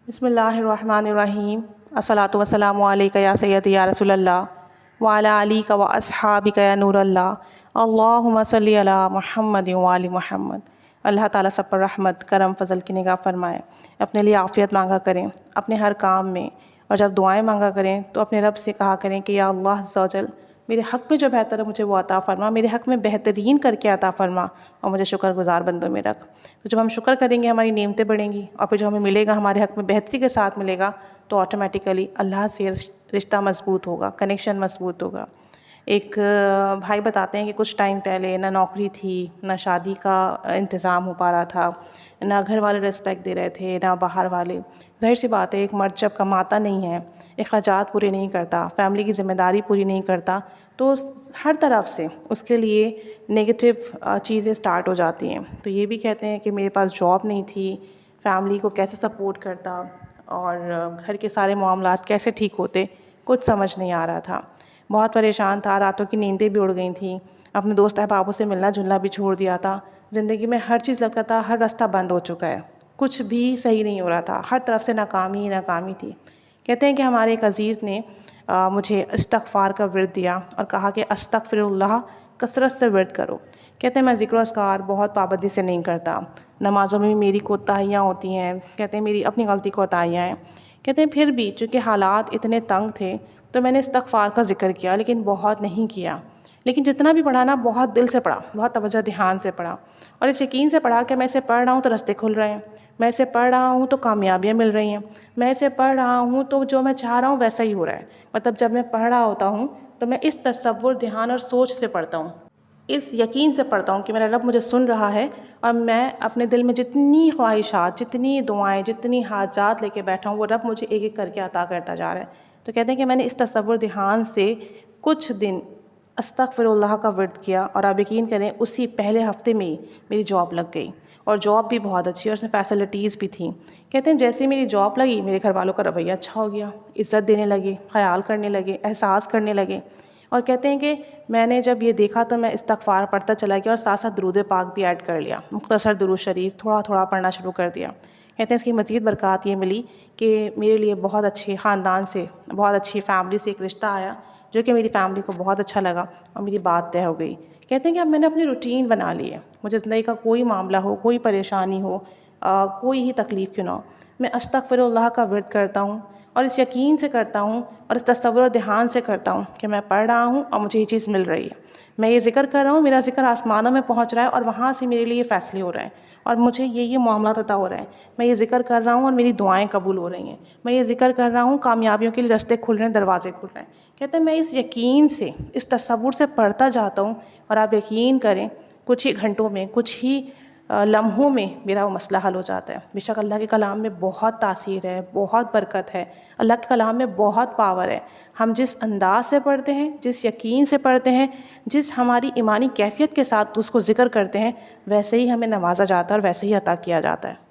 بسم اللہ الرحمن الرحیم الصلاۃ والسلام علیک یا سیدی یا رسول اللہ وعلی آلک و اصحابک یا نور اللہ اللہم صلی علی محمد وآل محمد۔ اللہ تعالیٰ سب پر رحمت کرم فضل کی نگاہ فرمائے۔ اپنے لیے عافیت مانگا کریں اپنے ہر کام میں، اور جب دعائیں مانگا کریں تو اپنے رب سے کہا کریں کہ یا اللہ عز و جل میرے حق میں جو بہتر ہے مجھے وہ عطا فرما، میرے حق میں بہترین کر کے عطا فرما اور مجھے شکر گزار بندوں میں رکھ۔ تو جب ہم شکر کریں گے ہماری نعمتیں بڑھیں گی، اور پھر جو ہمیں ملے گا ہمارے حق میں بہتری کے ساتھ ملے گا، تو آٹومیٹیکلی اللہ سے رشتہ مضبوط ہوگا، کنیکشن مضبوط ہوگا۔ ایک بھائی بتاتے ہیں کہ کچھ ٹائم پہلے نہ نوکری تھی، نہ شادی کا انتظام ہو پا رہا تھا، نہ گھر والے ریسپیکٹ دے رہے تھے، نہ باہر والے۔ ظاہر سی بات ہے ایک مرد جب کماتا نہیں ہے، اخراجات پورے نہیں کرتا، فیملی کی ذمہ داری پوری نہیں کرتا، تو ہر طرف سے اس کے لیے نگیٹو چیزیں سٹارٹ ہو جاتی ہیں۔ تو یہ بھی کہتے ہیں کہ میرے پاس جاب نہیں تھی، فیملی کو کیسے سپورٹ کرتا اور گھر کے سارے معاملات کیسے ٹھیک ہوتے، کچھ سمجھ نہیں آ رہا تھا۔ بہت پریشان تھا، راتوں کی نیندیں بھی اڑ گئی تھیں، اپنے دوست احبابوں سے ملنا جلنا بھی چھوڑ دیا تھا۔ زندگی میں ہر چیز لگتا تھا ہر راستہ بند ہو چکا ہے، کچھ بھی صحیح نہیں ہو رہا تھا، ہر طرف سے ناکامی ہی ناکامی تھی۔ کہتے ہیں کہ ہمارے ایک عزیز نے مجھے استغفار کا ورد دیا اور کہا کہ استغفر اللہ کثرت سے ورد کرو۔ کہتے ہیں میں ذکر و اذکار بہت پابندی سے نہیں کرتا، نمازوں میں بھی میری کوتاہیاں ہوتی ہیں، کہتے ہیں میری اپنی غلطی کوتاہیاں ہیں۔ کہتے ہیں پھر بھی چونکہ حالات اتنے تنگ تھے تو میں نے استغفار کا ذکر کیا، لیکن بہت نہیں کیا، لیکن جتنا بھی پڑھا نا بہت دل سے پڑھا، بہت توجہ دھیان سے پڑھا، اور اس یقین سے پڑھا کہ میں اسے پڑھ رہا ہوں تو راستے کھل رہے ہیں، میں اسے پڑھ رہا ہوں تو کامیابیاں مل رہی ہیں، میں اسے پڑھ رہا ہوں تو جو میں چاہ رہا ہوں ویسا ہی ہو رہا ہے۔ مطلب جب میں پڑھ رہا ہوتا ہوں تو میں اس تصور، دھیان اور سوچ سے پڑھتا ہوں، اس یقین سے پڑھتا ہوں کہ میرا رب مجھے سن رہا ہے، اور میں اپنے دل میں جتنی خواہشات، جتنی دعائیں، جتنی حاجات لے کے بیٹھا ہوں وہ رب مجھے ایک ایک کر کے عطا کرتا جا رہا ہے۔ تو کہتے ہیں کہ میں نے اس تصور دھیان سے کچھ دن استغفر اللہ کا ورد کیا، اور آپ یقین کریں اسی پہلے ہفتے میں ہی میری جاب لگ گئی، اور جاب بھی بہت اچھی، اور اس میں فیسلٹیز بھی تھیں۔ کہتے ہیں جیسے میری جاب لگی میرے گھر والوں کا رویہ اچھا ہو گیا، عزت دینے لگے، خیال کرنے لگے، احساس کرنے لگے، اور کہتے ہیں کہ میں نے جب یہ دیکھا تو میں استغفار پڑھتا چلا گیا، اور ساتھ ساتھ درود پاک بھی ایڈ کر لیا، مختصر درود شریف تھوڑا تھوڑا پڑھنا شروع کر دیا۔ کہتے ہیں اس کی مزید برکات یہ ملی کہ میرے لیے بہت اچھے خاندان سے، بہت اچھی فیملی سے ایک رشتہ آیا جو کہ میری فیملی کو بہت اچھا لگا، اور میری بات طے ہو گئی۔ کہتے ہیں کہ اب میں نے اپنی روٹین بنا لی ہے، مجھے زندگی کا کوئی معاملہ ہو، کوئی پریشانی ہو، کوئی ہی تکلیف کیوں نہ ہو، میں استغفر اللہ کا ورد کرتا ہوں، اور اس یقین سے کرتا ہوں اور اس تصور و دھیان سے کرتا ہوں کہ میں پڑھ رہا ہوں اور مجھے یہ چیز مل رہی ہے، میں یہ ذکر کر رہا ہوں، میرا ذکر آسمانوں میں پہنچ رہا ہے اور وہاں سے میرے لیے فیصلے ہو رہے ہیں، اور مجھے یہ معاملات عطا ہو رہے ہیں، میں یہ ذکر کر رہا ہوں اور میری دعائیں قبول ہو رہی ہیں، میں یہ ذکر کر رہا ہوں کامیابیوں کے لیے راستے کھل رہے ہیں، دروازے کھل رہے ہیں۔ کہتے ہیں میں اس یقین سے، اس تصور سے پڑھتا جاتا ہوں، اور آپ یقین کریں کچھ ہی گھنٹوں میں، کچھ ہی لمحوں میں میرا وہ مسئلہ حل ہو جاتا ہے۔ بے شک اللہ کے کلام میں بہت تاثیر ہے، بہت برکت ہے، اللہ کے کلام میں بہت پاور ہے۔ ہم جس انداز سے پڑھتے ہیں، جس یقین سے پڑھتے ہیں، جس ہماری ایمانی کیفیت کے ساتھ اس کو ذکر کرتے ہیں، ویسے ہی ہمیں نوازا جاتا ہے اور ویسے ہی عطا کیا جاتا ہے۔